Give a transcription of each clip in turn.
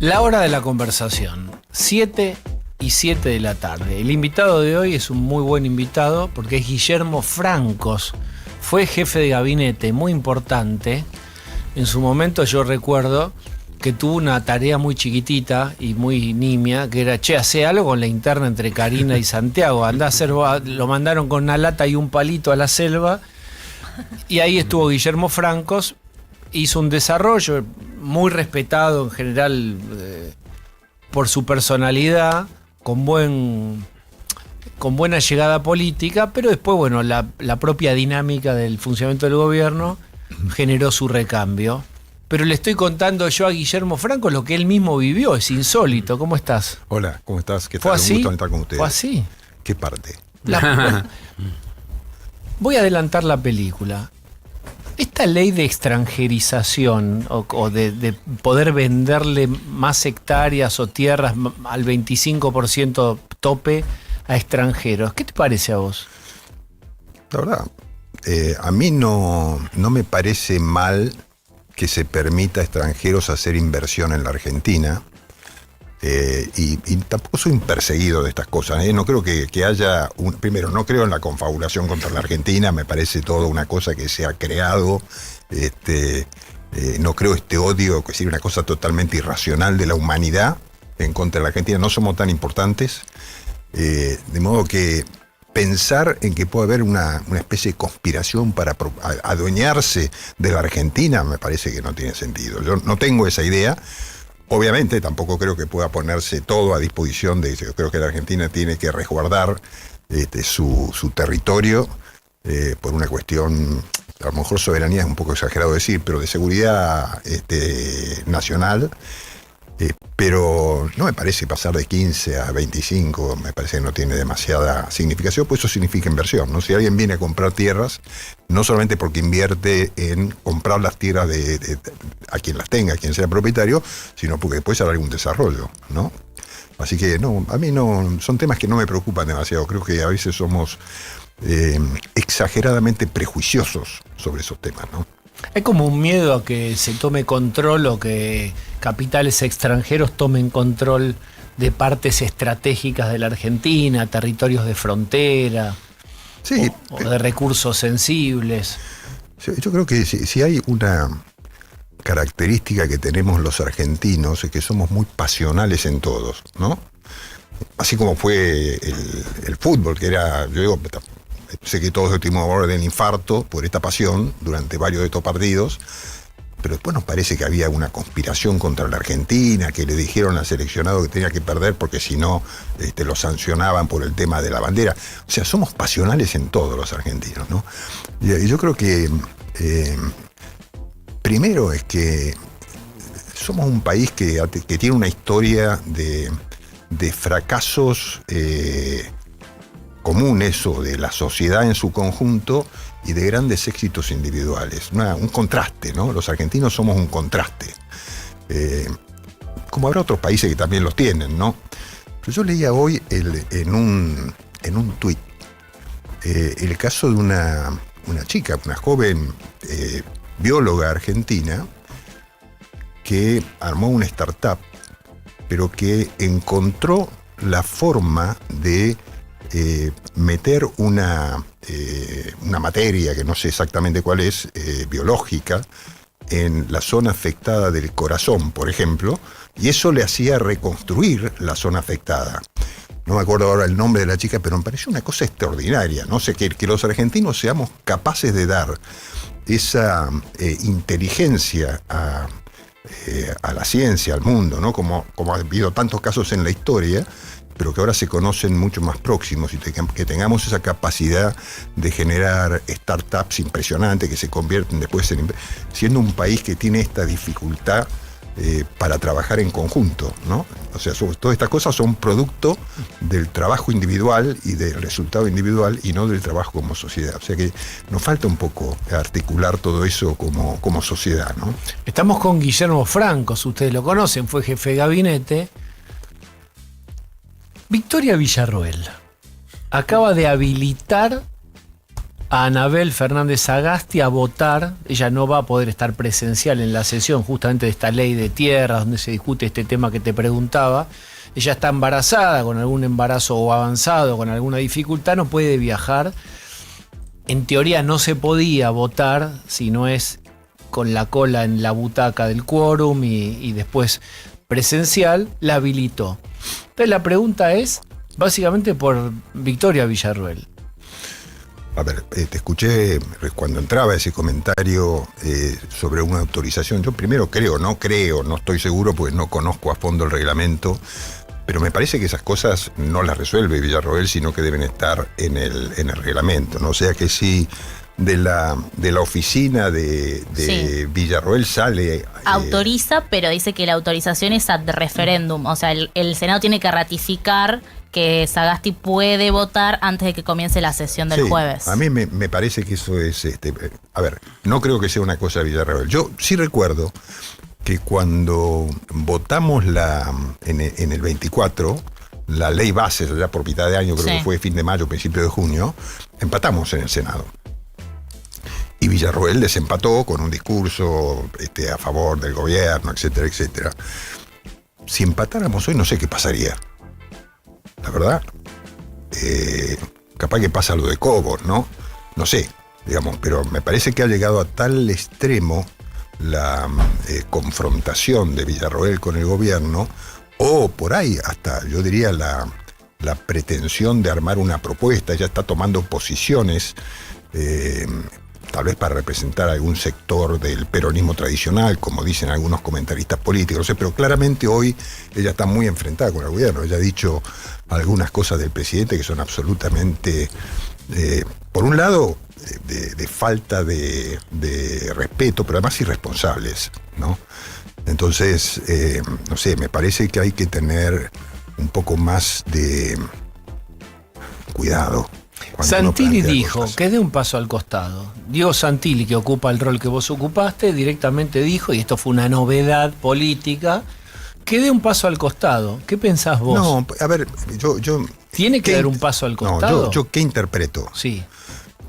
La hora de la conversación, 7 y 7 de la tarde. El invitado de hoy es un muy buen invitado porque es Guillermo Francos. Fue jefe de gabinete muy importante. En su momento yo recuerdo que tuvo una tarea muy chiquitita y muy nimia, que era, hace algo con la interna entre Karina y Santiago. Andá a hacer, lo mandaron con una lata y un palito a la selva. Y ahí estuvo Guillermo Francos. Hizo un desarrollo muy respetado en general por su personalidad, con buena llegada política, pero después, bueno, la propia dinámica del funcionamiento del gobierno generó su recambio. Pero le estoy contando yo a Guillermo Francos lo que él mismo vivió, es insólito. ¿Cómo estás? Hola, ¿cómo estás? ¿Qué tal? ¿Fue así? Un gusto estar con ustedes. ¿Fue así? ¿Qué parte? Voy a adelantar la película. Esta ley de extranjerización o de poder venderle más hectáreas o tierras al 25% tope a extranjeros, ¿qué te parece a vos? La verdad, a mí no me parece mal que se permita a extranjeros hacer inversión en la Argentina. Y tampoco soy un perseguido de estas cosas. No creo que haya... Primero, no creo en la confabulación contra la Argentina. Me parece todo una cosa que se ha creado. No creo odio, que es una cosa totalmente irracional de la humanidad en contra de la Argentina. No somos tan importantes. De modo que pensar en que puede haber una especie de conspiración para adueñarse de la Argentina me parece que no tiene sentido. Yo no tengo esa idea. Obviamente tampoco creo que pueda ponerse todo a disposición de... Yo creo que la Argentina tiene que resguardar su territorio por una cuestión, a lo mejor soberanía es un poco exagerado decir, pero de seguridad nacional. Pero no me parece pasar de 15 a 25, me parece que no tiene demasiada significación, pues eso significa inversión, ¿no? Si alguien viene a comprar tierras, no solamente porque invierte en comprar las tierras a quien las tenga, a quien sea propietario, sino porque después hará algún desarrollo, ¿no? Así que no, a mí no, son temas que no me preocupan demasiado. Creo que a veces somos exageradamente prejuiciosos sobre esos temas, ¿no? Hay como un miedo a que se tome control o que capitales extranjeros tomen control de partes estratégicas de la Argentina, territorios de frontera, sí, o de recursos sensibles. Yo creo que si hay una característica que tenemos los argentinos es que somos muy pasionales en todos, ¿no? Así como fue el fútbol, que era, yo digo, sé que todos tuvimos borde del infarto por esta pasión durante varios de estos partidos, pero después nos parece que había una conspiración contra la Argentina, que le dijeron al seleccionado que tenía que perder porque si no lo sancionaban por el tema de la bandera. O sea, somos pasionales en todos los argentinos, ¿no? Y yo creo que primero es que somos un país que tiene una historia de fracasos comunes o de la sociedad en su conjunto y de grandes éxitos individuales. Un contraste, ¿no? Los argentinos somos un contraste. Como habrá otros países que también los tienen, ¿no? Pero yo leía hoy en un tuit el caso de una chica, una joven bióloga argentina que armó una startup, pero que encontró la forma de meter una materia, que no sé exactamente cuál es, biológica, en la zona afectada del corazón, por ejemplo, y eso le hacía reconstruir la zona afectada. No me acuerdo ahora el nombre de la chica, pero me pareció una cosa extraordinaria, ¿no? Sé que los argentinos seamos capaces de dar esa inteligencia a la ciencia, al mundo, ¿no? Como ha habido tantos casos en la historia, pero que ahora se conocen mucho más próximos y que tengamos esa capacidad de generar startups impresionantes que se convierten después siendo un país que tiene esta dificultad para trabajar en conjunto, ¿no? O sea, todas estas cosas son producto del trabajo individual y del resultado individual y no del trabajo como sociedad. O sea que nos falta un poco articular todo eso como sociedad, ¿no? Estamos con Guillermo Francos, ustedes lo conocen, fue jefe de gabinete. Victoria Villarroel acaba de habilitar a Anabel Fernández Sagasti a votar. Ella no va a poder estar presencial en la sesión justamente de esta ley de tierras donde se discute este tema que te preguntaba. Ella está embarazada, con algún embarazo o avanzado, con alguna dificultad, no puede viajar. En teoría no se podía votar si no es con la cola en la butaca del quórum y después presencial. La habilitó. Entonces la pregunta es básicamente por Victoria Villarroel. A ver, te escuché cuando entraba ese comentario sobre una autorización. Yo primero no estoy seguro, pues no conozco a fondo el reglamento, pero me parece que esas cosas no las resuelve Villarroel, sino que deben estar en el reglamento, ¿no? O sea que si de la oficina de sí. Villarroel sale... Autoriza, pero dice que la autorización es ad referéndum, o sea, el Senado tiene que ratificar que Sagasti puede votar antes de que comience la sesión del jueves. A mí me parece que eso es... a ver, no creo que sea una cosa de Villarroel. Yo sí recuerdo que cuando votamos en el 24, la ley base, ya por mitad de año, creo que fue fin de mayo, principio de junio, empatamos en el Senado. Y Villarroel desempató con un discurso a favor del gobierno, etcétera, etcétera. Si empatáramos hoy, no sé qué pasaría. La verdad, capaz que pasa lo de Cobos, ¿no? No sé, digamos, pero me parece que ha llegado a tal extremo la confrontación de Villarroel con el gobierno, o por ahí hasta, yo diría, la pretensión de armar una propuesta. Ya está tomando posiciones, tal vez para representar algún sector del peronismo tradicional, como dicen algunos comentaristas políticos, no sé, pero claramente hoy ella está muy enfrentada con el gobierno. Ella ha dicho algunas cosas del presidente que son absolutamente, por un lado, de falta de respeto, pero además irresponsables, ¿no? Entonces, no sé, me parece que hay que tener un poco más de cuidado. Santilli dijo que dé un paso al costado. Diego Santilli, que ocupa el rol que vos ocupaste, directamente dijo, y esto fue una novedad política, que dé un paso al costado. ¿Qué pensás vos? No, a ver, yo ¿tiene que dar un paso al costado? No, yo ¿qué interpreto? Sí.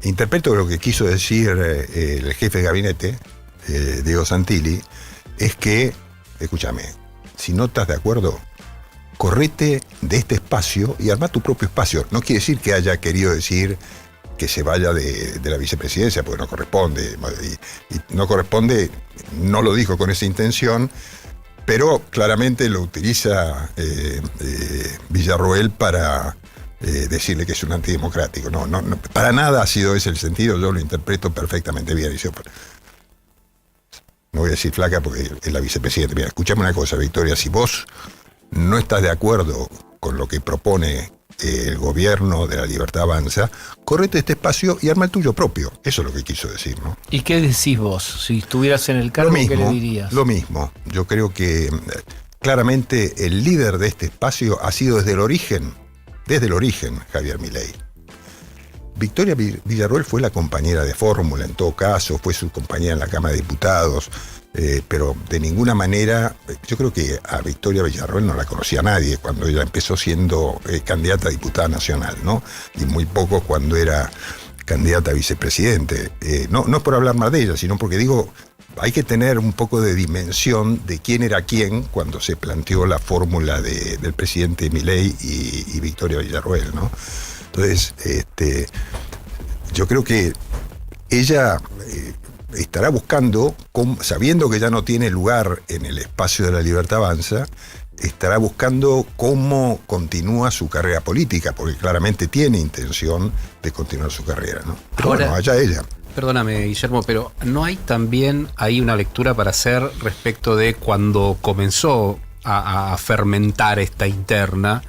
Interpreto lo que quiso decir el jefe de gabinete, Diego Santilli, es que, escúchame, si no estás de acuerdo, correte de este espacio y arma tu propio espacio. No quiere decir que haya querido decir que se vaya de la vicepresidencia, porque no corresponde. Y no corresponde, no lo dijo con esa intención, pero claramente lo utiliza Villarroel para decirle que es un antidemocrático. No, para nada ha sido ese el sentido, yo lo interpreto perfectamente bien. No voy a decir flaca porque es la vicepresidenta. Mira, escuchame una cosa, Victoria, si vos no estás de acuerdo con lo que propone el gobierno de La Libertad Avanza, correte este espacio y arma el tuyo propio. Eso es lo que quiso decir, ¿no? ¿Y qué decís vos? Si estuvieras en el cargo, ¿qué le dirías? Lo mismo. Yo creo que claramente el líder de este espacio ha sido desde el origen, Javier Milei. Victoria Villarroel fue la compañera de fórmula, en todo caso, fue su compañera en la Cámara de Diputados, pero de ninguna manera, yo creo que a Victoria Villarroel no la conocía nadie cuando ella empezó siendo candidata a diputada nacional, ¿no? Y muy poco cuando era candidata a vicepresidente. No es por hablar más de ella, sino porque digo, hay que tener un poco de dimensión de quién era quién cuando se planteó la fórmula del presidente Milei y Victoria Villarroel, ¿no? Entonces, yo creo que ella estará buscando, sabiendo que ya no tiene lugar en el espacio de La Libertad Avanza, estará buscando cómo continúa su carrera política, porque claramente tiene intención de continuar su carrera, ¿no? Pero ahora, bueno, allá ella. Perdóname, Guillermo, pero ¿no hay también ahí una lectura para hacer respecto de cuando comenzó a fermentar esta interna?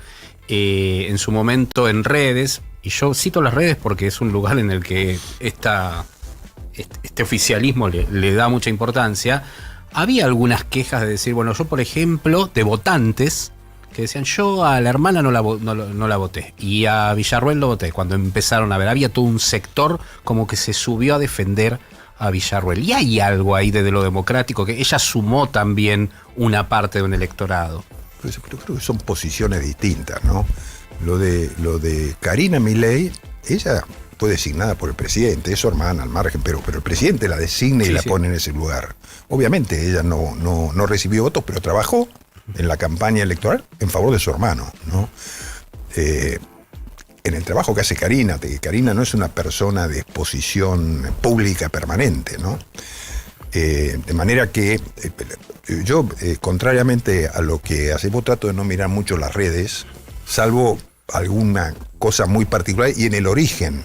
En su momento en redes, y yo cito las redes porque es un lugar en el que este oficialismo le da mucha importancia, había algunas quejas de decir, bueno, yo por ejemplo, de votantes que decían, yo a la hermana no la voté, y a Villarroel lo voté, cuando empezaron a ver, había todo un sector como que se subió a defender a Villarroel, y hay algo ahí de lo democrático, que ella sumó también una parte de un electorado. Pero creo que son posiciones distintas, ¿no? Lo de Karina Milei, ella fue designada por el presidente, es su hermana al margen, pero el presidente la designa y Sí, la sí. pone en ese lugar. Obviamente ella no recibió votos, pero trabajó en la campaña electoral en favor de su hermano, ¿no? En el trabajo que hace Karina, que Karina no es una persona de exposición pública permanente, ¿no? De manera que yo, contrariamente a lo que hacemos, trato de no mirar mucho las redes, salvo alguna cosa muy particular, y en el origen,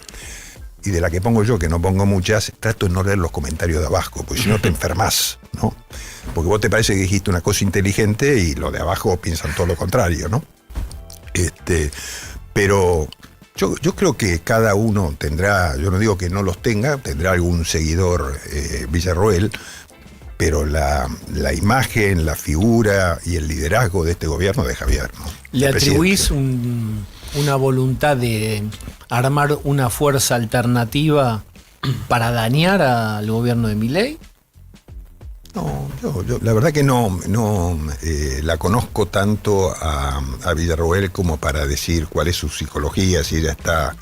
y de la que pongo yo, que no pongo muchas, trato de no leer los comentarios de abajo, porque si no te enfermas, ¿no? Porque vos te parece que dijiste una cosa inteligente y los de abajo piensan todo lo contrario, ¿no? Pero yo creo que cada uno tendrá, yo no digo que no los tenga, tendrá algún seguidor Villarroel, pero la imagen, la figura y el liderazgo de este gobierno de Javier, ¿no? ¿Le El atribuís presidente. una voluntad de armar una fuerza alternativa para dañar al gobierno de Milei? No, yo la verdad que no la conozco tanto a Villarroel como para decir cuál es su psicología, si ella está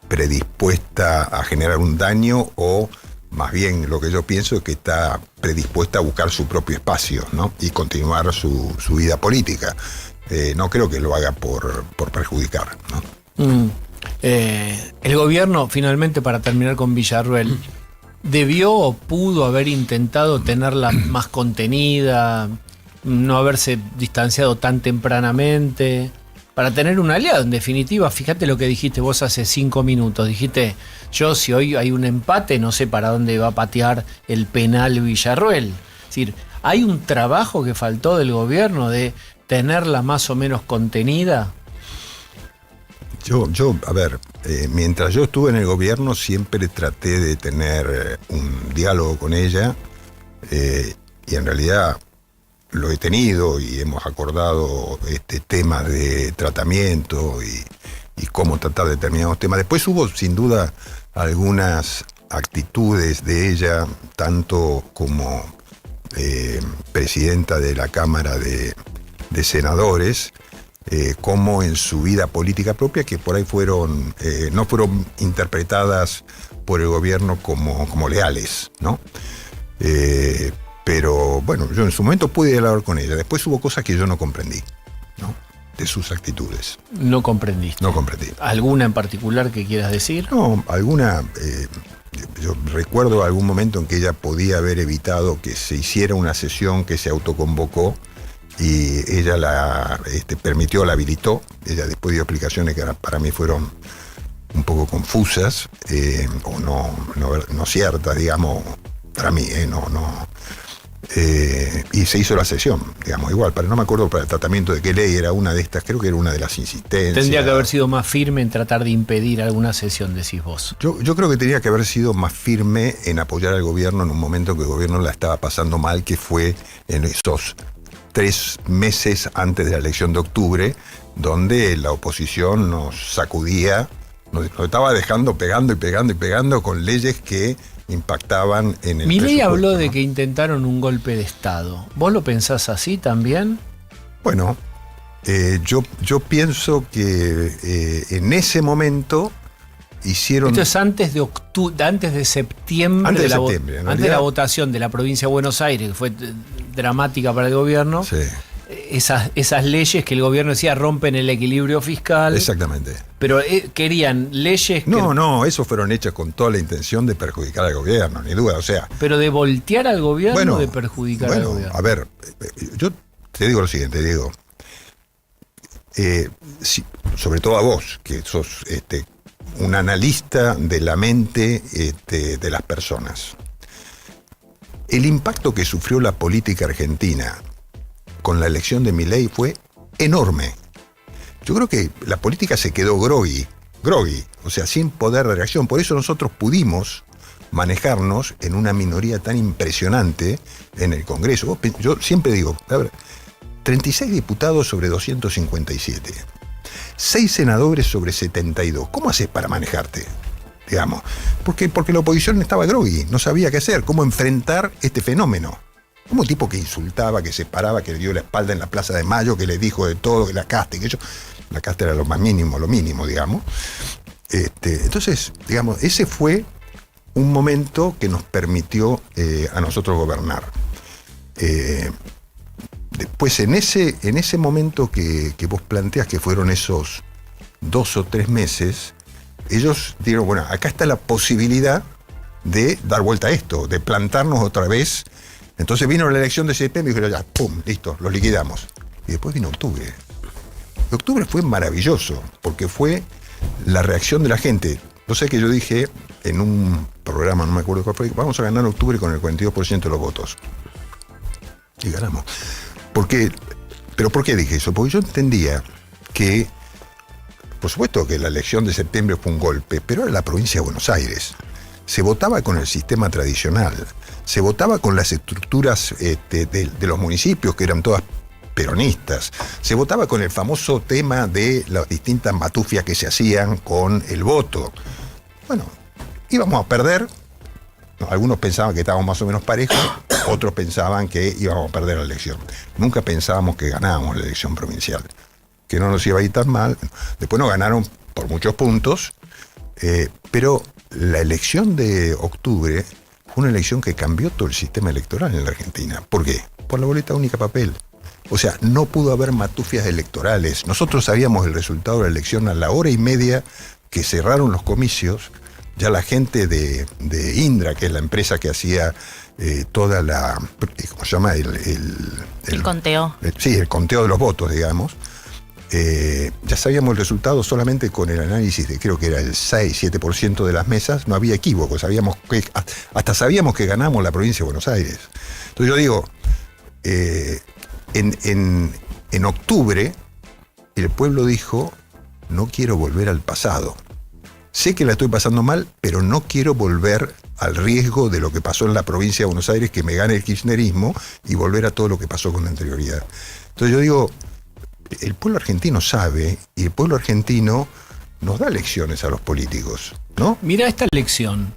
predispuesta a generar un daño o más bien lo que yo pienso es que está predispuesta a buscar su propio espacio, ¿no? Y continuar su vida política. No creo que lo haga por perjudicar, ¿no? El gobierno, finalmente, para terminar con Villarroel, ¿debió o pudo haber intentado tenerla más contenida, no haberse distanciado tan tempranamente, para tener un aliado? En definitiva, fíjate lo que dijiste vos hace 5 minutos. Dijiste, yo si hoy hay un empate, no sé para dónde va a patear el penal Villarroel. Es decir, hay un trabajo que faltó del gobierno de tenerla más o menos contenida. A ver, mientras yo estuve en el gobierno siempre traté de tener un diálogo con ella y en realidad lo he tenido y hemos acordado temas de tratamiento y cómo tratar determinados temas. Después hubo sin duda algunas actitudes de ella, tanto como presidenta de la Cámara de Senadores, como en su vida política propia, que por ahí no fueron interpretadas por el gobierno como leales, ¿no? Pero bueno, yo en su momento pude hablar con ella. Después hubo cosas que yo no comprendí, ¿no? De sus actitudes. No comprendiste. No comprendí. ¿Alguna en particular que quieras decir? No, alguna. Yo recuerdo algún momento en que ella podía haber evitado que se hiciera una sesión que se autoconvocó y ella la permitió, la habilitó. Ella después dio explicaciones que para mí fueron un poco confusas o no ciertas, digamos, para mí, y se hizo la sesión, digamos, igual, pero no me acuerdo para el tratamiento de qué ley era una de estas, creo que era una de las insistencias. Tendría que haber sido más firme en tratar de impedir alguna sesión, decís vos. Yo creo que tenía que haber sido más firme en apoyar al gobierno en un momento que el gobierno la estaba pasando mal, que fue en esos 3 meses antes de la elección de octubre, donde la oposición nos sacudía, nos estaba dejando pegando y pegando y pegando con leyes que impactaban en el Milei presupuesto, habló ¿no? de que intentaron un golpe de Estado. ¿Vos lo pensás así también? Bueno, yo pienso que en ese momento hicieron... Esto es antes de antes de septiembre, Antes de la septiembre, en antes de realidad. la votación de la provincia de Buenos Aires, que fue dramática para el gobierno. Sí, Esas leyes que el gobierno decía rompen el equilibrio fiscal. exactamente. Pero querían leyes que, No, esos fueron hechos con toda la intención de perjudicar al gobierno, ni duda, o sea... pero de voltear al gobierno Bueno, o de perjudicar al gobierno. a ver, yo te digo lo siguiente, Diego. Sobre todo a vos, que sos un analista de la mente de las personas. El impacto que sufrió la política argentina con la elección de Milei fue enorme. Yo creo que la política se quedó groggy, o sea, sin poder de reacción. Por eso nosotros pudimos manejarnos en una minoría tan impresionante en el Congreso. Yo siempre digo, a ver, 36 diputados sobre 257, 6 senadores sobre 72. ¿Cómo haces para manejarte? Digamos, porque la oposición estaba groggy, no sabía qué hacer, cómo enfrentar este fenómeno. Como un tipo que insultaba, que se paraba, que le dio la espalda en la Plaza de Mayo, que le dijo de todo, que la casta, que yo. La casta era lo mínimo, digamos. Entonces, digamos, ese fue un momento que nos permitió a nosotros gobernar. Después, en ese momento que vos planteás, que fueron esos 2 o 3 meses, ellos dijeron, bueno, acá está la posibilidad de dar vuelta a esto, de plantarnos otra vez. Entonces vino la elección de septiembre y dijeron, ya, pum, listo, los liquidamos. Y después vino octubre. Y octubre fue maravilloso, porque fue la reacción de la gente. No sé, que yo dije en un programa, no me acuerdo cuál fue, vamos a ganar octubre con el 42% de los votos. Y ganamos. ¿Pero por qué dije eso? Porque yo entendía que, por supuesto que la elección de septiembre fue un golpe, pero era la provincia de Buenos Aires. Se votaba con el sistema tradicional, se votaba con las estructuras de los municipios, que eran todas peronistas, se votaba con el famoso tema de las distintas matufias que se hacían con el voto. Bueno, íbamos a perder. Algunos pensaban que estábamos más o menos parejos, otros pensaban que íbamos a perder la elección. Nunca pensábamos que ganábamos la elección provincial, que no nos iba a ir tan mal. Después nos ganaron por muchos puntos, pero la elección de octubre fue una elección que cambió todo el sistema electoral en la Argentina. ¿Por qué? Por la boleta única papel. O sea, no pudo haber matufias electorales. Nosotros sabíamos el resultado de la elección a la hora y media que cerraron los comicios. Ya la gente de Indra, que es la empresa que hacía toda la... ¿Cómo se llama? El conteo. Sí, el conteo de los votos, digamos. Ya sabíamos el resultado solamente con el análisis de, creo que era el 6-7% de las mesas. No había equívoco, hasta sabíamos que ganamos la provincia de Buenos Aires. Entonces yo digo, en octubre el pueblo dijo, no quiero volver al pasado. Sé que la estoy pasando mal, pero no quiero volver al riesgo de lo que pasó en la provincia de Buenos Aires, que me gane el kirchnerismo, y volver a todo lo que pasó con anterioridad. Entonces yo digo, el pueblo argentino sabe, y el pueblo argentino nos da lecciones a los políticos, ¿no? Mirá esta lección.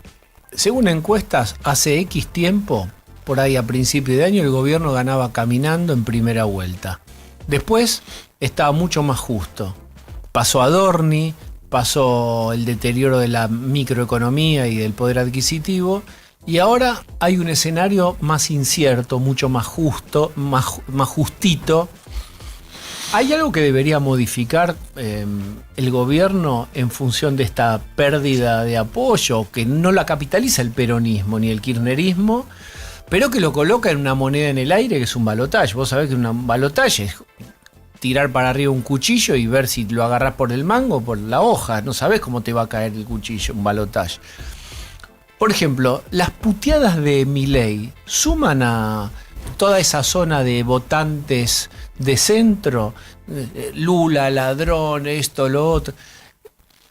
Según encuestas, hace X tiempo, por ahí a principio de año, el gobierno ganaba caminando en primera vuelta. Después estaba mucho más justo. Pasó Adorni, pasó el deterioro de la microeconomía y del poder adquisitivo, y ahora hay un escenario más incierto, mucho más justo, más justito. ¿Hay algo que debería modificar el gobierno en función de esta pérdida de apoyo, que no la capitaliza el peronismo ni el kirchnerismo, pero que lo coloca en una moneda en el aire, que es un balotaje? Vos sabés que un balotaje es tirar para arriba un cuchillo y ver si lo agarrás por el mango o por la hoja. No sabés cómo te va a caer el cuchillo, un balotaje. Por ejemplo, las puteadas de Milei suman a toda esa zona de votantes de centro, Lula, ladrón, esto, lo otro.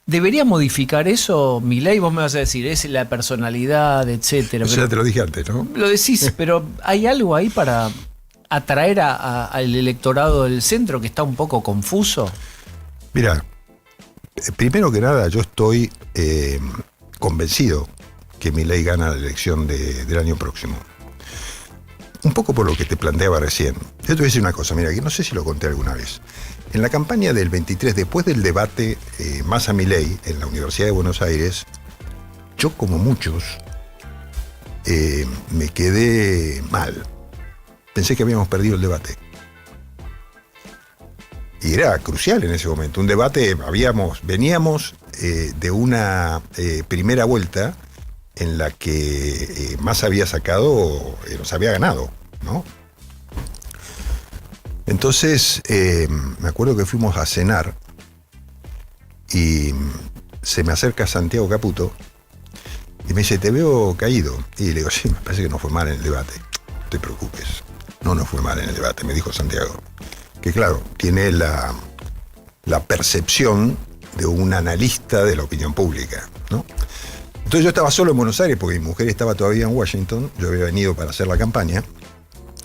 ¿Debería modificar eso, Milei? Vos me vas a decir, es la personalidad, etcétera. Eso ya te lo dije antes, ¿no? Lo decís, pero ¿hay algo ahí para atraer al electorado del centro que está un poco confuso? Mira, primero que nada, yo estoy convencido que Milei gana la elección del año próximo. Un poco por lo que te planteaba recién. Yo te voy a decir una cosa, mira, que no sé si lo conté alguna vez. En la campaña del 23, después del debate Massa-Milei en la Universidad de Buenos Aires, yo, como muchos, me quedé mal. Pensé que habíamos perdido el debate. Y era crucial en ese momento. Un debate, veníamos de una primera vuelta en la que Massa había sacado, nos había ganado, ¿no? Entonces, me acuerdo que fuimos a cenar y se me acerca Santiago Caputo y me dice, te veo caído. Y le digo, sí, me parece que no fue mal en el debate. No te preocupes, no nos fue mal en el debate, me dijo Santiago. Que claro, tiene la percepción de un analista de la opinión pública, ¿no? Entonces yo estaba solo en Buenos Aires porque mi mujer estaba todavía en Washington. Yo había venido para hacer la campaña,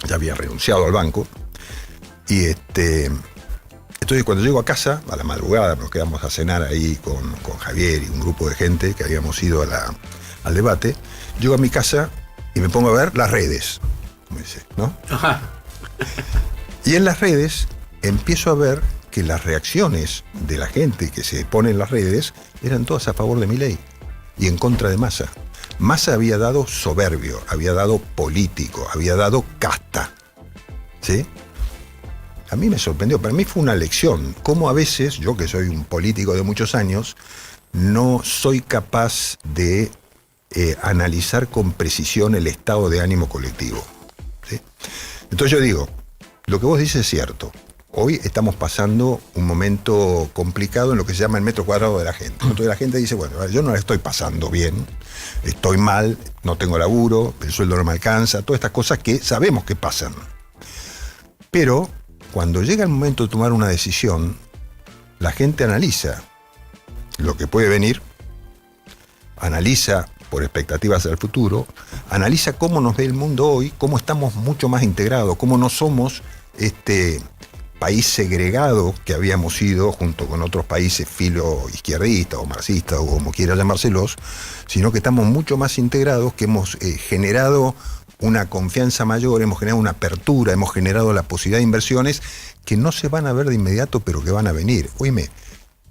ya había renunciado al banco. Y entonces cuando llego a casa, a la madrugada, nos quedamos a cenar ahí con Javier y un grupo de gente que habíamos ido al debate. Llego a mi casa y me pongo a ver las redes, como dice, ¿no? Ajá. Y en las redes empiezo a ver que las reacciones de la gente que se pone en las redes eran todas a favor de Milei y en contra de Massa. Massa había dado soberbio, había dado político, había dado casta. ¿Sí? A mí me sorprendió, para mí fue una lección. Cómo a veces, yo que soy un político de muchos años, no soy capaz de analizar con precisión el estado de ánimo colectivo. ¿Sí? Entonces yo digo, lo que vos dices es cierto. Hoy estamos pasando un momento complicado en lo que se llama el metro cuadrado de la gente. Entonces la gente dice, bueno, yo no la estoy pasando bien, estoy mal, no tengo laburo, el sueldo no me alcanza, todas estas cosas que sabemos que pasan. Pero cuando llega el momento de tomar una decisión, la gente analiza lo que puede venir, analiza por expectativas al futuro, analiza cómo nos ve el mundo hoy, cómo estamos mucho más integrados, cómo no somos este país segregado que habíamos sido junto con otros países filo-izquierdistas o marxistas o como quiera llamárselos, sino que estamos mucho más integrados, que hemos generado una confianza mayor, hemos generado una apertura, hemos generado la posibilidad de inversiones que no se van a ver de inmediato, pero que van a venir. Oíme,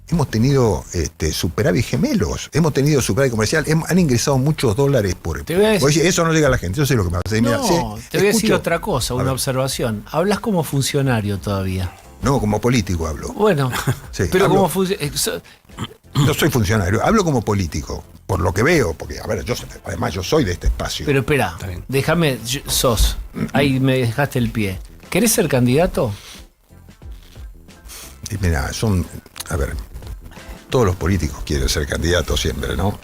hemos tenido superávit gemelos, hemos tenido superávit comercial, han ingresado muchos dólares por... Oye, eso no llega a la gente, yo sé lo que pasa. Mira, te voy a decir otra cosa, una observación. Hablas como funcionario todavía. No, como político hablo. Bueno, sí, pero hablo, como funcionario... No soy funcionario, hablo como político, por lo que veo, porque, a ver, además yo soy de este espacio. Pero espera, déjame, sos, ahí me dejaste el pie. ¿Querés ser candidato? Y mira, a ver, todos los políticos quieren ser candidatos siempre, ¿no?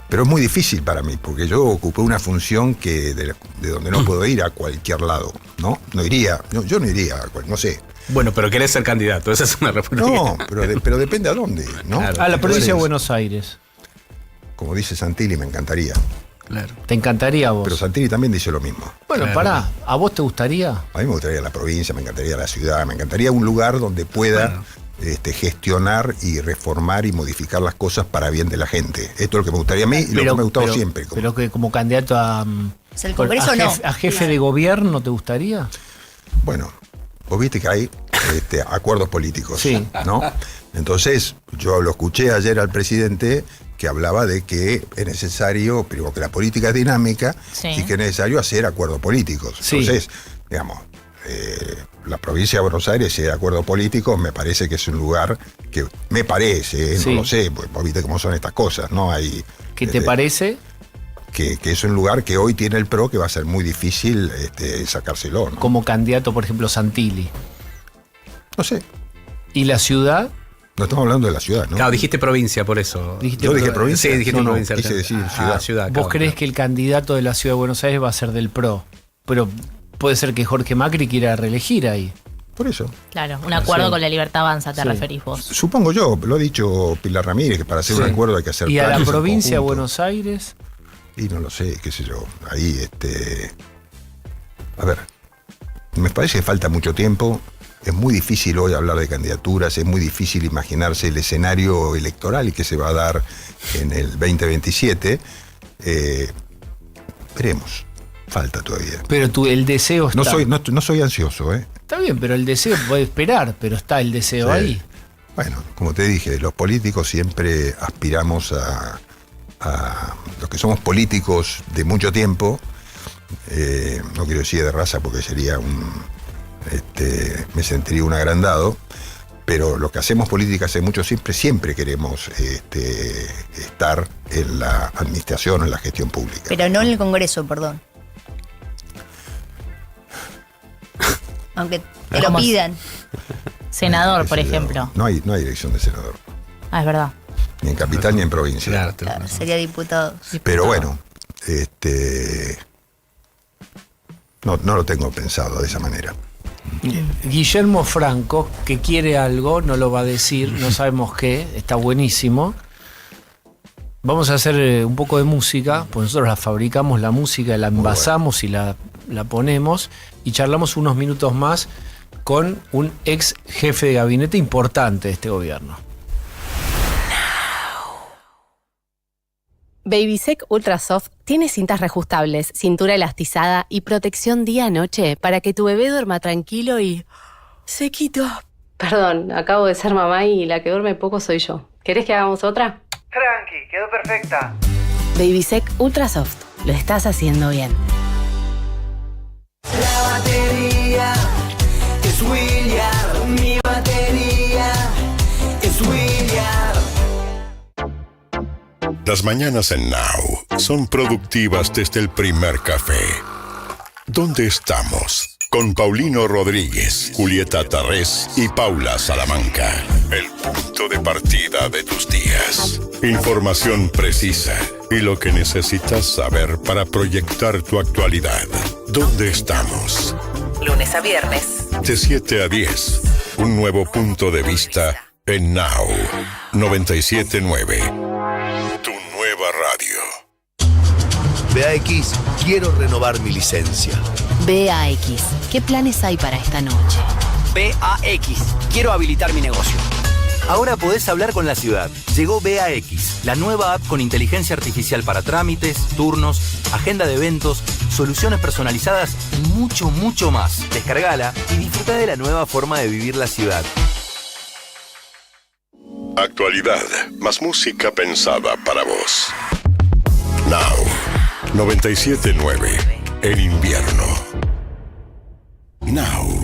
Pero es muy difícil para mí, porque yo ocupé una función que de donde no puedo ir a cualquier lado, ¿no? No iría, yo no iría, no sé. Bueno, pero querés ser candidato, esa es una respuesta. No, pero depende a dónde, ¿no? Claro. A la provincia de Buenos Aires. Como dice Santilli, me encantaría. Claro. ¿Te encantaría a vos? Pero Santilli también dice lo mismo. Bueno, Claro. pará, ¿a vos te gustaría? A mí me gustaría la provincia, me encantaría la ciudad, me encantaría un lugar donde pueda gestionar y reformar y modificar las cosas para bien de la gente. Esto es lo que me gustaría a mí y lo que me ha gustado siempre. Pero que como candidato a... O sea, el Congreso no. ¿A jefe de gobierno te gustaría? Bueno, vos viste que hay acuerdos políticos, Sí. ¿no? Entonces, yo lo escuché ayer al presidente que hablaba de que es necesario, primero que la política es dinámica, Sí. y que es necesario hacer acuerdos políticos. Sí. Entonces, digamos, la provincia de Buenos Aires, ese acuerdo político, me parece que es un lugar que, me parece, Sí. no lo sé, pues vos viste cómo son estas cosas, ¿no? Hay, ¿Qué te parece? que es un lugar que hoy tiene el PRO, que va a ser muy difícil sacárselo, ¿no? Como candidato, por ejemplo, Santilli. No sé, ¿Y la ciudad? no estamos hablando de la ciudad, ¿no? Claro, dijiste provincia, por eso. Dijiste Yo dije provincia. Sí, dijiste No, provincia. quise decir ciudad. ciudad. ¿Vos claro, creés claro. que el candidato de la ciudad de Buenos Aires va a ser del PRO? Pero puede ser que Jorge Macri quiera reelegir ahí. Por eso. Claro, un acuerdo Sí. con la Libertad Avanza, te Sí. referís vos. Supongo yo, lo ha dicho Pilar Ramírez, que para hacer un Sí. acuerdo hay que hacer ¿Y a la planes en provincia de conjunto. Buenos Aires? Y no lo sé, qué sé yo. Ahí, a ver, me parece que falta mucho tiempo. Es muy difícil hoy hablar de candidaturas, es muy difícil imaginarse el escenario electoral que se va a dar en el 2027. Veremos, falta todavía. Pero el deseo está. No soy ansioso, ¿eh? Está bien, pero el deseo puede esperar, pero está el deseo Sí. ahí. Bueno, como te dije, los políticos siempre aspiramos a los que somos políticos de mucho tiempo, no quiero decir de raza porque sería me sentiría un agrandado, pero los que hacemos política hace mucho siempre queremos estar en la administración, en la gestión pública. Pero no en el Congreso, perdón. Aunque te lo Vamos. pidan. Senador, Qué por sé yo. ejemplo. No hay elección de senador, Ah, es verdad. ni en capital ni en provincia. Claro, Claro, sería diputado. Pero bueno, no lo tengo pensado de esa manera. Guillermo Franco, que quiere algo, no lo va a decir, no sabemos qué, está buenísimo. Vamos a hacer un poco de música, pues nosotros la fabricamos, la música, la envasamos y la ponemos, y charlamos unos minutos más con un ex jefe de gabinete importante de este gobierno. Babysec Ultra Soft tiene cintas reajustables, cintura elastizada y protección día-noche para que tu bebé duerma tranquilo y sequito, Perdón, acabo de ser mamá y la que duerme poco soy yo. ¿Querés que hagamos otra? Tranqui, quedó perfecta. Babysec Ultra Soft. Lo estás haciendo bien. La batería es William, mi batería es William. Las mañanas en Now son productivas desde el primer café. ¿Dónde estamos? Con Paulino Rodríguez, Julieta Tarrés y Paula Salamanca. El punto de partida de tus días. Información precisa y lo que necesitas saber para proyectar tu actualidad. ¿Dónde estamos? Lunes a viernes. De 7 a 10. Un nuevo punto de vista en Now 97.9. Tu nueva radio. BAX, quiero renovar mi licencia. BAX, ¿qué planes hay para esta noche? BAX, quiero habilitar mi negocio. Ahora podés hablar con la ciudad. Llegó BAX, la nueva app con inteligencia artificial para trámites, turnos, agenda de eventos, soluciones personalizadas y mucho, mucho más. Descargala y disfruta de la nueva forma de vivir la ciudad. Actualidad, más música pensada para vos. Now 97.9 en invierno. Now.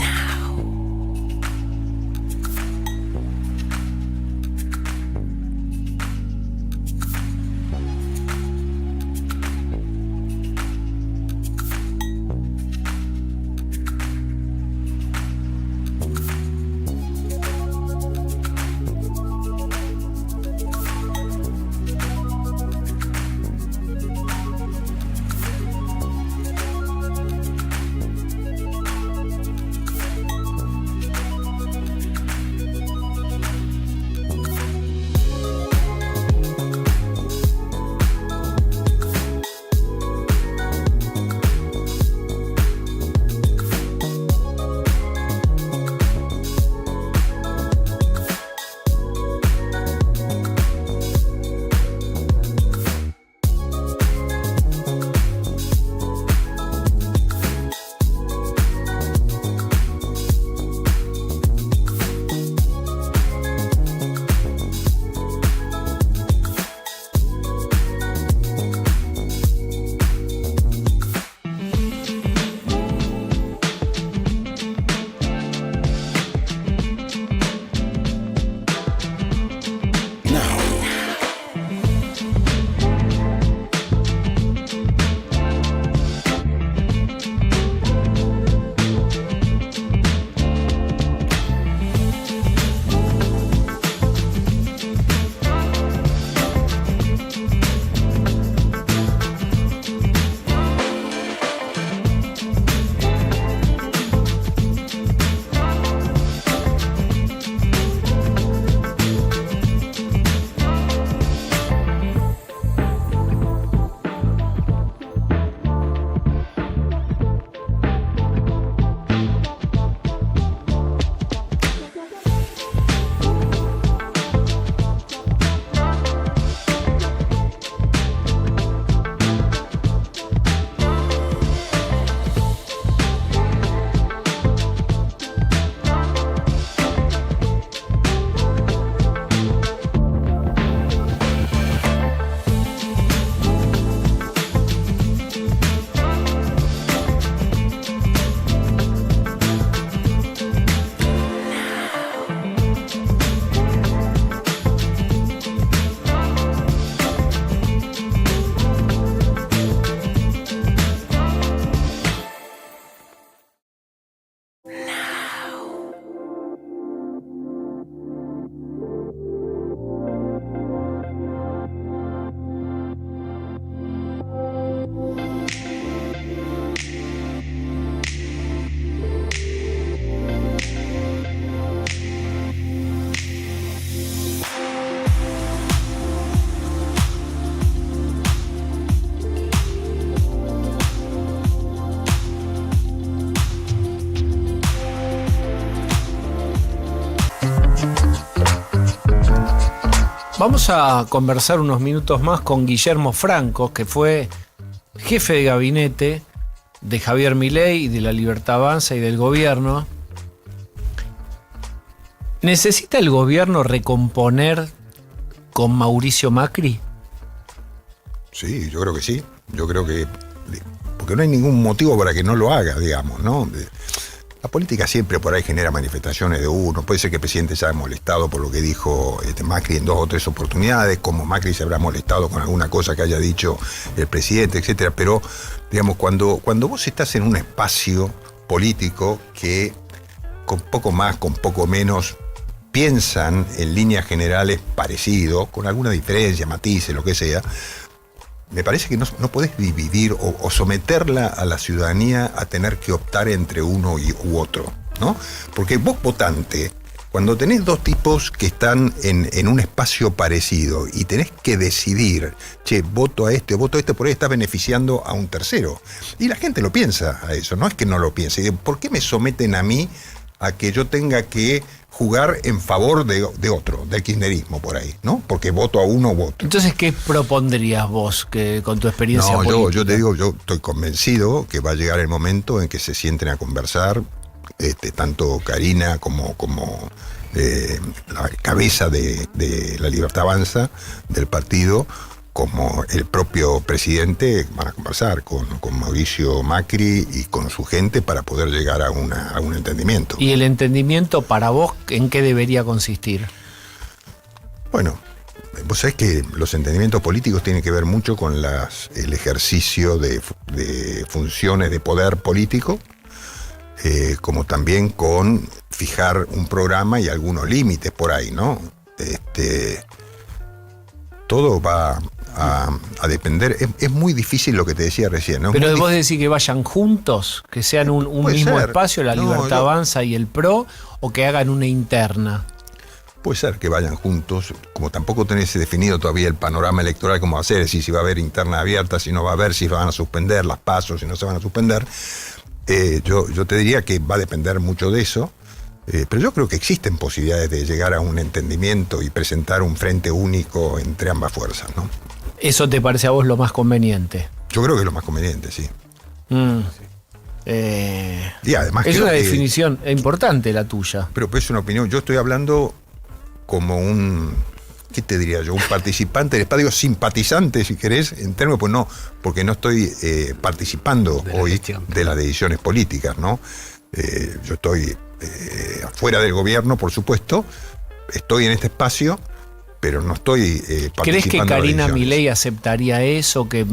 Vamos a conversar unos minutos más con Guillermo Franco, que fue jefe de gabinete de Javier Milei y de La Libertad Avanza y del gobierno. ¿Necesita el gobierno recomponer con Mauricio Macri? Sí, yo creo que sí. Yo creo que... Porque no hay ningún motivo para que no lo haga, digamos, ¿no? La política siempre por ahí genera manifestaciones de uno. Puede ser que el presidente se haya molestado por lo que dijo Macri en 2 o 3 oportunidades, como Macri se habrá molestado con alguna cosa que haya dicho el presidente, etcétera. Pero, digamos, cuando vos estás en un espacio político que con poco más, con poco menos, piensan en líneas generales parecido, con alguna diferencia, matices, lo que sea, me parece que no podés dividir o someterla a la ciudadanía a tener que optar entre uno u otro, ¿no? Porque vos, votante, cuando tenés 2 tipos que están en un espacio parecido y tenés que decidir, che, voto a este, por ahí estás beneficiando a un tercero. Y la gente lo piensa a eso, no es que no lo piense. ¿Por qué me someten a mí a que yo tenga que jugar en favor de otro, del kirchnerismo por ahí, ¿no? Porque voto a uno u otro. Entonces, ¿qué propondrías vos que con tu experiencia política? No, yo te digo, yo estoy convencido que va a llegar el momento en que se sienten a conversar, tanto Karina como la cabeza de La Libertad Avanza, del partido, como el propio presidente, van a conversar con Mauricio Macri y con su gente para poder llegar a un entendimiento. ¿Y el entendimiento para vos en qué debería consistir? Bueno, vos sabés que los entendimientos políticos tienen que ver mucho con el ejercicio de funciones de poder político, como también con fijar un programa y algunos límites por ahí, ¿no? Todo va a depender. Es muy difícil lo que te decía recién, ¿no? Pero vos decís que vayan juntos, que sean un mismo espacio, La Libertad Avanza y el PRO, o que hagan una interna. Puede ser que vayan juntos, como tampoco tenés definido todavía el panorama electoral, cómo va a ser, es decir, si va a haber interna abierta, si no va a haber, si van a suspender las pasos, si no se van a suspender. Yo te diría que va a depender mucho de eso. Pero yo creo que existen posibilidades de llegar a un entendimiento y presentar un frente único entre ambas fuerzas, ¿no? ¿Eso te parece a vos lo más conveniente? Yo creo que es lo más conveniente, sí. Y además es una definición importante la tuya. Pero es una opinión. Yo estoy hablando como ¿qué te diría yo? Un participante, después digo simpatizante, si querés, en términos, pues no, porque no estoy participando hoy de las decisiones políticas, ¿no? Yo estoy afuera del gobierno, por supuesto, estoy en este espacio, pero no estoy participando. ¿Crees que Karina Milei aceptaría eso, que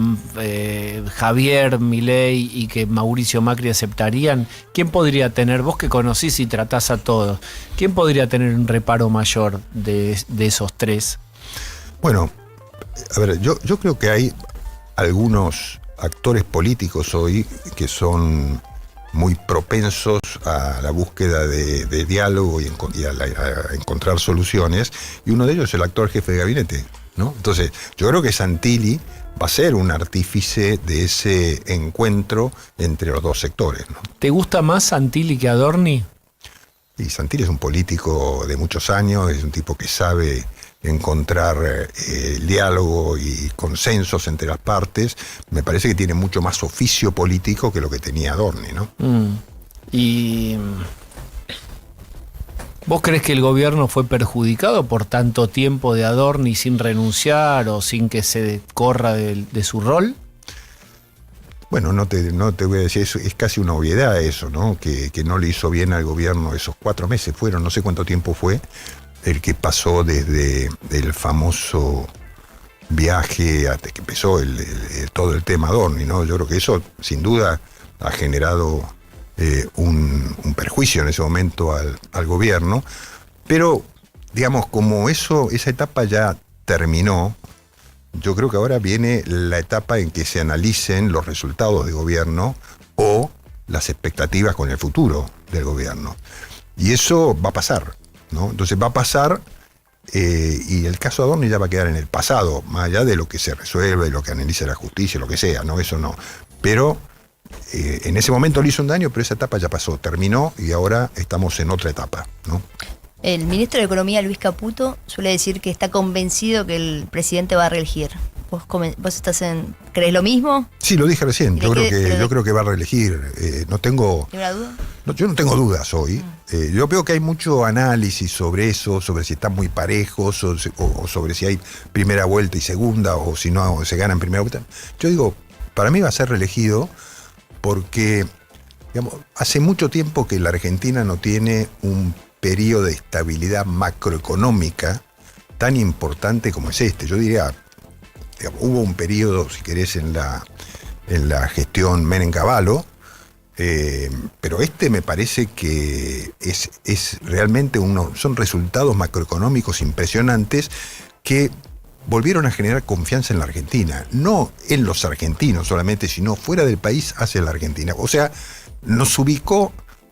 Javier Milei y que Mauricio Macri aceptarían? ¿Quién podría tener, vos que conocís y tratás a todos, quién podría tener un reparo mayor de esos 3? Bueno, a ver, yo creo que hay algunos actores políticos hoy que son muy propensos a la búsqueda de diálogo y a encontrar soluciones, y uno de ellos es el actual jefe de gabinete, ¿no? Entonces, yo creo que Santilli va a ser un artífice de ese encuentro entre los 2 sectores, ¿no? ¿Te gusta más Santilli que Adorni? Y Santilli es un político de muchos años, es un tipo que sabe encontrar diálogo y consensos entre las partes. Me parece que tiene mucho más oficio político que lo que tenía Adorni, ¿no? ¿Y vos crees que el gobierno fue perjudicado por tanto tiempo de Adorni sin renunciar o sin que se corra de su rol? Bueno, no te voy a decir eso, es casi una obviedad eso, ¿no? Que no le hizo bien al gobierno esos 4 meses fueron, no sé cuánto tiempo fue el que pasó desde el famoso viaje hasta que empezó todo el tema Adorni, ¿no? Yo creo que eso sin duda ha generado un perjuicio en ese momento al gobierno, pero digamos, como esa etapa ya terminó, yo creo que ahora viene la etapa en que se analicen los resultados de gobierno o las expectativas con el futuro del gobierno. Y eso va a pasar, ¿no? Entonces va a pasar y el caso Adorni ya va a quedar en el pasado, más allá de lo que se resuelve, lo que analice la justicia, lo que sea, ¿no? Eso no. Pero en ese momento le hizo un daño, pero esa etapa ya pasó, terminó y ahora estamos en otra etapa, ¿no? El ministro de Economía, Luis Caputo, suele decir que está convencido que el presidente va a reelegir. ¿Vos estás ¿crees lo mismo? Sí, lo dije recién. Yo creo que va a reelegir. No tengo. ¿Tiene una duda? No, yo no tengo dudas hoy. Yo veo que hay mucho análisis sobre eso, sobre si están muy parejos o sobre si hay primera vuelta y segunda o si no se gana en primera vuelta. Yo digo, para mí va a ser reelegido porque, digamos, hace mucho tiempo que la Argentina no tiene un periodo de estabilidad macroeconómica tan importante como es este. Yo diría, digamos, hubo un periodo, si querés, en la gestión Menem-Cavallo, pero este me parece que es realmente son resultados macroeconómicos impresionantes que volvieron a generar confianza en la Argentina, no en los argentinos solamente, sino fuera del país hacia la Argentina. O sea,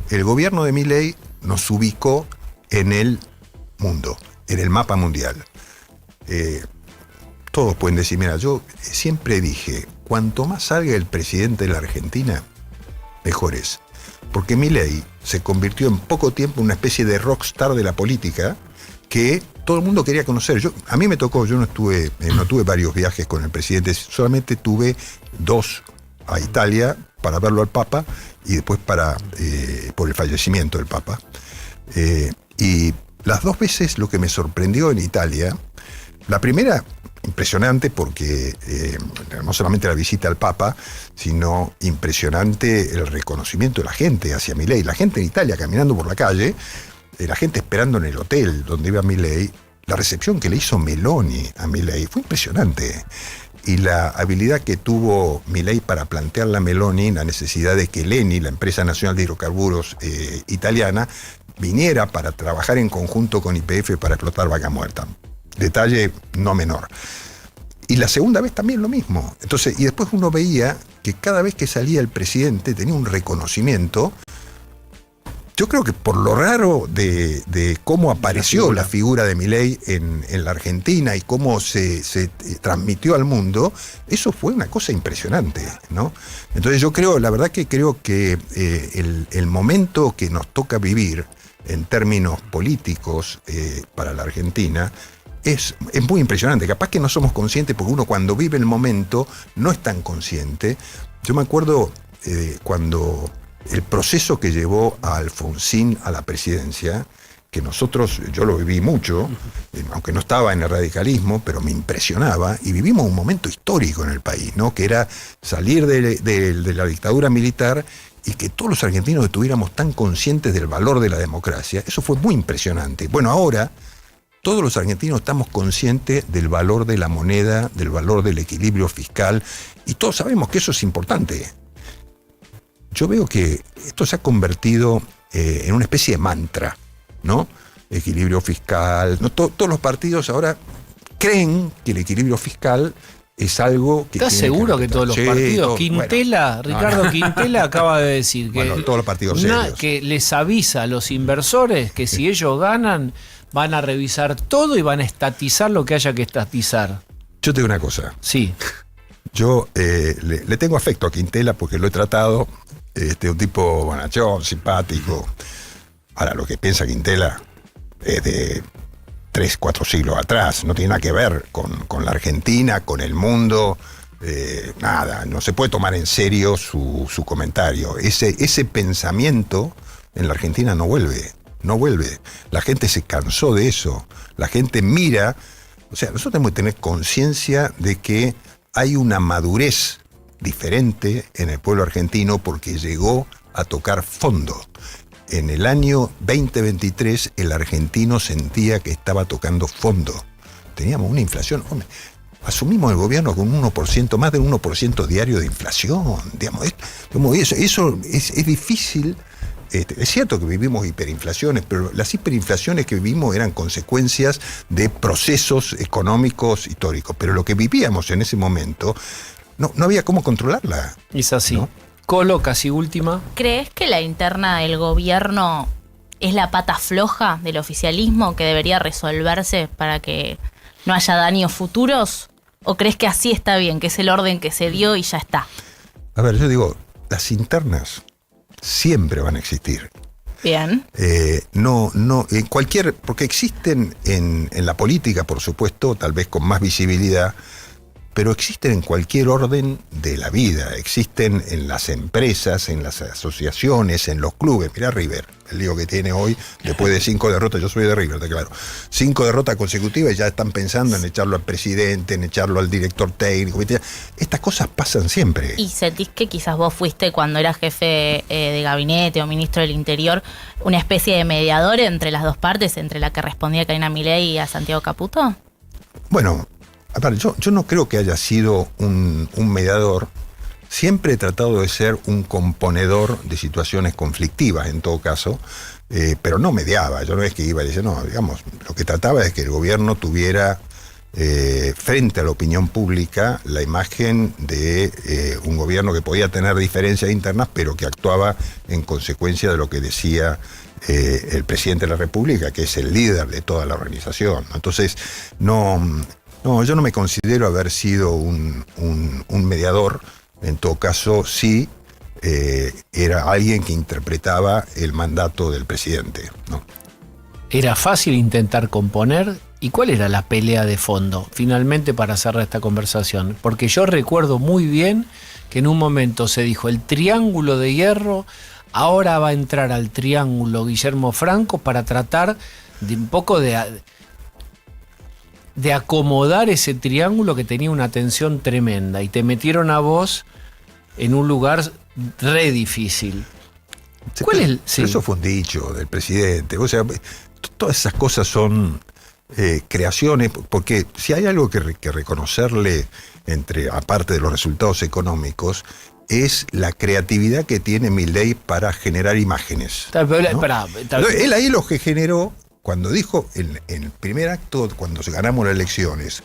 el gobierno de Milei nos ubicó en el mundo, en el mapa mundial. Todos pueden decir, mira, yo siempre dije, cuanto más salga el presidente de la Argentina, mejor es. Porque Milei se convirtió en poco tiempo en una especie de rockstar de la política que todo el mundo quería conocer. A mí me tocó, yo no tuve varios viajes con el presidente, solamente tuve 2 a Italia para verlo al Papa y después por el fallecimiento del Papa. Y las 2 veces lo que me sorprendió en Italia, la primera, impresionante porque no solamente la visita al Papa, sino impresionante el reconocimiento de la gente hacia Milei. La gente en Italia caminando por la calle, la gente esperando en el hotel donde iba Milei, la recepción que le hizo Meloni a Milei fue impresionante. Y la habilidad que tuvo Milei para plantearle a Meloni la necesidad de que l'ENI, la empresa nacional de hidrocarburos italiana, viniera para trabajar en conjunto con YPF para explotar Vaca Muerta. Detalle no menor. Y la segunda vez también lo mismo. Entonces, y después uno veía que cada vez que salía el presidente tenía un reconocimiento. Yo creo que por lo raro de cómo apareció la figura de Milei en la Argentina y cómo se transmitió al mundo, eso fue una cosa impresionante, ¿no? Entonces yo creo, la verdad que creo que el momento que nos toca vivir en términos políticos para la Argentina es muy impresionante. Capaz que no somos conscientes porque uno cuando vive el momento no es tan consciente. Yo me acuerdo cuando el proceso que llevó a Alfonsín a la presidencia, que yo lo viví mucho, aunque no estaba en el radicalismo, pero me impresionaba, y vivimos un momento histórico en el país, ¿no? Que era salir de la dictadura militar y que todos los argentinos estuviéramos tan conscientes del valor de la democracia. Eso fue muy impresionante. Bueno, ahora todos los argentinos estamos conscientes del valor de la moneda, del valor del equilibrio fiscal, y todos sabemos que eso es importante. Yo veo que esto se ha convertido en una especie de mantra, ¿no? Equilibrio fiscal. No, todos los partidos ahora creen que el equilibrio fiscal es algo que... ¿Estás seguro que todos los partidos? Quintela, bueno, Ricardo Quintela acaba de decir que, todos los partidos serios, que les avisa a los inversores que si ellos ganan, van a revisar todo y van a estatizar lo que haya que estatizar. Yo te digo una cosa. Sí. Yo le tengo afecto a Quintela porque lo he tratado. Un tipo bonachón, simpático. Ahora, lo que piensa Quintela es de 3, 4 siglos atrás. No tiene nada que ver con la Argentina, con el mundo. Nada, no se puede tomar en serio su comentario. Ese pensamiento en la Argentina no vuelve. La gente se cansó de eso. La gente mira. O sea, nosotros tenemos que tener conciencia de que hay una madurez diferente en el pueblo argentino porque llegó a tocar fondo. En el año 2023 el argentino sentía que estaba tocando fondo. Teníamos una inflación, asumimos el gobierno con un 1%, más del 1% diario de inflación. Digamos, eso es difícil. Es cierto que vivimos hiperinflaciones, pero las hiperinflaciones que vivimos eran consecuencias de procesos económicos históricos. Pero lo que vivíamos en ese momento no había cómo controlarla. Es así. ¿No? Colo, casi última. ¿Crees que la interna del gobierno es la pata floja del oficialismo que debería resolverse para que no haya daños futuros? ¿O crees que así está bien, que es el orden que se dio y ya está? A ver, yo digo, las internas siempre van a existir. Bien. En porque existen en la política, por supuesto, tal vez con más visibilidad, pero existen en cualquier orden de la vida, existen en las empresas, en las asociaciones, en los clubes. Mirá River, el lío que tiene hoy, después de 5 derrotas, yo soy de River, está claro, 5 derrotas consecutivas y ya están pensando en echarlo al presidente, en echarlo al director técnico. Estas cosas pasan siempre. ¿Y sentís que quizás vos fuiste, cuando eras jefe de gabinete o ministro del Interior, una especie de mediador entre las dos partes, entre la que respondía Karina Milei y a Santiago Caputo? Bueno, aparte, yo no creo que haya sido un mediador. Siempre he tratado de ser un componedor de situaciones conflictivas, en todo caso, pero no mediaba. Yo no es que iba a decir, no, digamos, lo que trataba es que el gobierno tuviera frente a la opinión pública la imagen de un gobierno que podía tener diferencias internas, pero que actuaba en consecuencia de lo que decía el presidente de la República, que es el líder de toda la organización. Entonces, no, yo no me considero haber sido un mediador. En todo caso, sí, era alguien que interpretaba el mandato del presidente, ¿no? ¿Era fácil intentar componer? ¿Y cuál era la pelea de fondo, finalmente, para cerrar esta conversación? Porque yo recuerdo muy bien que en un momento se dijo el triángulo de hierro, ahora va a entrar al triángulo Guillermo Franco para tratar de un poco de acomodar ese triángulo que tenía una tensión tremenda, y te metieron a vos en un lugar re difícil. ¿Cuál es sí. Eso fue un dicho del presidente. O sea, todas esas cosas son creaciones, porque si hay algo que reconocerle, aparte de los resultados económicos, es la creatividad que tiene Milei para generar imágenes, ¿no? Él ahí lo que generó, cuando dijo en el primer acto, cuando ganamos las elecciones,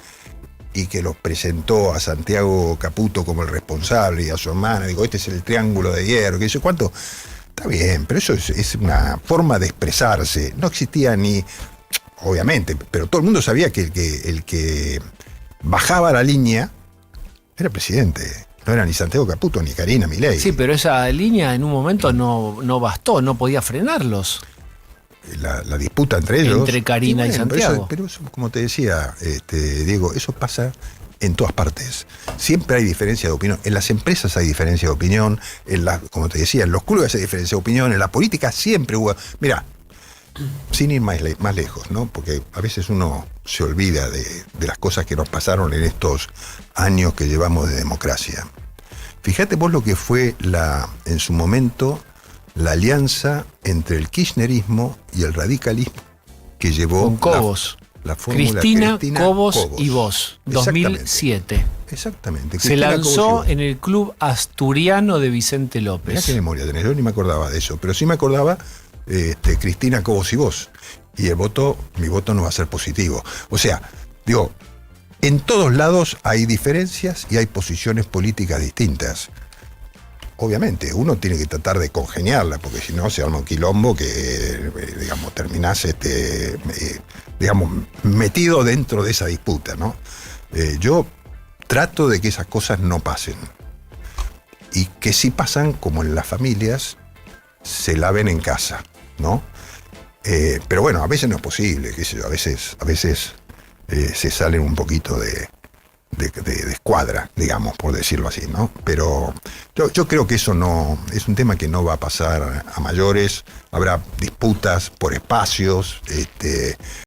y que los presentó a Santiago Caputo como el responsable y a su hermana, digo, este es el triángulo de hierro, que dice, ¿cuánto? Está bien, pero eso es una forma de expresarse. No existía ni, obviamente, pero todo el mundo sabía que el que bajaba la línea era el presidente. No era ni Santiago Caputo ni Karina Milei. Sí, pero esa línea en un momento no bastó, no podía frenarlos. La disputa entre ellos. Entre Karina y Santiago. Pero eso, como te decía, Diego, eso pasa en todas partes. Siempre hay diferencia de opinión. En las empresas hay diferencia de opinión. Como te decía, en los clubes hay diferencia de opinión. En la política siempre hubo. Mirá, sin ir más lejos, ¿no? Porque a veces uno se olvida de las cosas que nos pasaron en estos años que llevamos de democracia. Fíjate vos lo que fue en su momento la alianza entre el kirchnerismo y el radicalismo que llevó con Cobos. La fórmula Cristina, Cobos y vos, 2007. Exactamente. Se lanzó en el Club Asturiano de Vicente López. Mirá qué memoria tenés, yo ni me acordaba de eso, pero sí me acordaba Cristina, Cobos y vos. Y mi voto no va a ser positivo. O sea, digo, en todos lados hay diferencias y hay posiciones políticas distintas. Obviamente, uno tiene que tratar de congeniarla, porque si no se arma un quilombo que, digamos, terminás, metido dentro de esa disputa, ¿no? Yo trato de que esas cosas no pasen. Y que si pasan, como en las familias, se laven en casa, ¿no? Pero bueno, a veces no es posible, qué sé yo, a veces se salen un poquito de escuadra, digamos, por decirlo así, ¿no? Pero yo creo que eso no es un tema que no va a pasar a mayores. Habrá disputas por espacios,